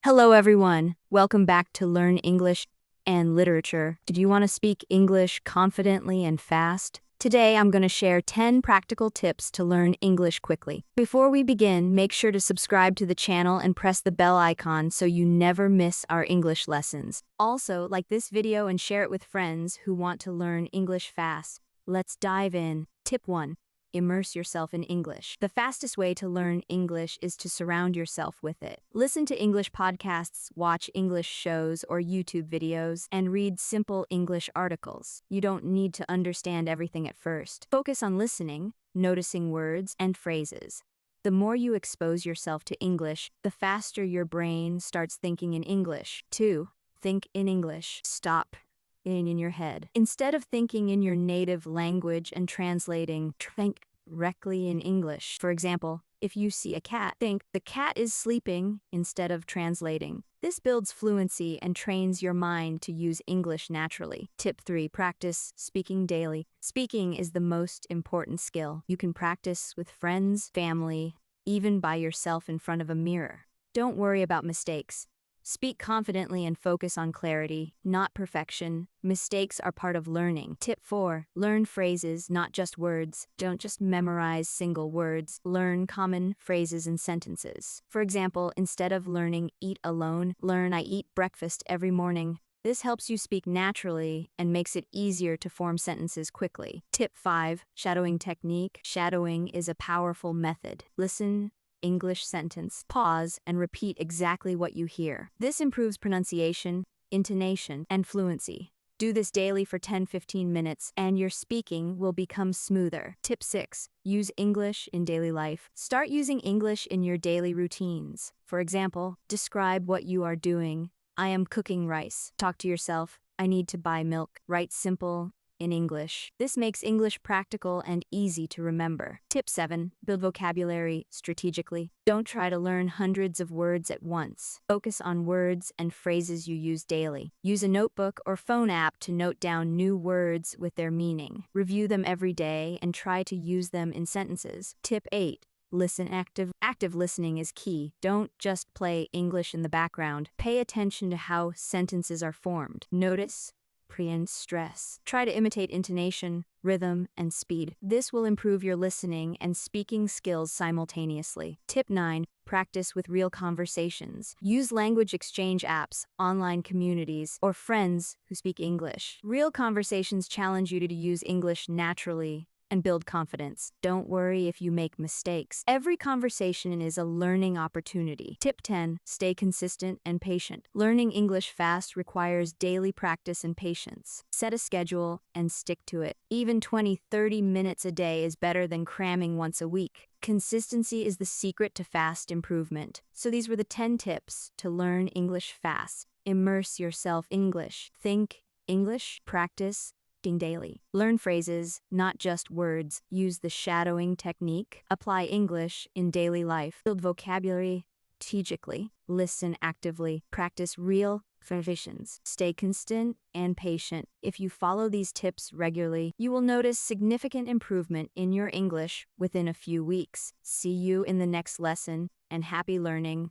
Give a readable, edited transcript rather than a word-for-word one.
Hello, everyone. Welcome back to Learn English and Literature. Did you want to speak English confidently and fast? Today, I'm going to share 10 practical tips to learn English quickly. Before we begin, make sure to subscribe to the channel and press the bell icon so you never miss our English lessons. Also, like this video and share it with friends who want to learn English fast. Let's dive in. Tip 1. Immerse yourself in English. The fastest way to learn English is to surround yourself with it. Listen to English podcasts, watch English shows or YouTube videos, and read simple English articles. You don't need to understand everything at first. Focus on listening, noticing words and phrases. The more you expose yourself to English, the faster your brain starts thinking in English. 2. Think in English. Stop in your head. Instead of thinking in your native language and translating, think directly in English. For example, if you see a cat, think the cat is sleeping instead of translating. This builds fluency and trains your mind to use English naturally. Tip 3. Practice speaking daily. Speaking is the most important skill. You can practice with friends, family, even by yourself in front of a mirror. Don't worry about mistakes. Speak confidently and focus on clarity, not perfection. Mistakes are part of learning. Tip 4. Learn phrases, not just words. Don't just memorize single words. Learn common phrases and sentences. For example, instead of learning eat alone, learn I eat breakfast every morning. This helps you speak naturally and makes it easier to form sentences quickly. Tip 5. Shadowing technique. Shadowing is a powerful method. Listen, English sentence, pause, and repeat exactly what you hear. This improves pronunciation, intonation, and fluency. Do this daily for 10-15 minutes, and your speaking will become smoother. Tip 6. Use English in daily life. Start using English in your daily routines. For example, describe what you are doing. I am cooking rice. Talk to yourself. I need to buy milk. Write simple in English. This makes English practical and easy to remember. Tip 7. Build vocabulary strategically. Don't try to learn hundreds of words at once. Focus on words and phrases you use daily. Use a notebook or phone app to note down new words with their meaning. Review them every day and try to use them in sentences. Tip 8. Listen active. Active listening is key. Don't just play English in the background. Pay attention to how sentences are formed. Notice and stress. Try to imitate intonation, rhythm, and speed. This will improve your listening and speaking skills simultaneously. Tip 9. Practice with real conversations. Use language exchange apps, online communities, or friends who speak English. Real conversations challenge you to use English naturally and build confidence. Don't worry if you make mistakes. Every conversation is a learning opportunity. Tip 10. Stay consistent and patient. Learning English fast requires daily practice and patience. Set a schedule and stick to it. Even 20-30 minutes a day is better than cramming once a week. Consistency is the secret to fast improvement. So these were the 10 tips to learn English fast. Immerse yourself in English. Think English. Practice daily. Learn phrases, not just words. Use the shadowing technique. Apply English in daily life. Build vocabulary strategically. Listen actively. Practice real conversations. Stay consistent and patient. If you follow these tips regularly, you will notice significant improvement in your English within a few weeks. See you in the next lesson, and happy learning.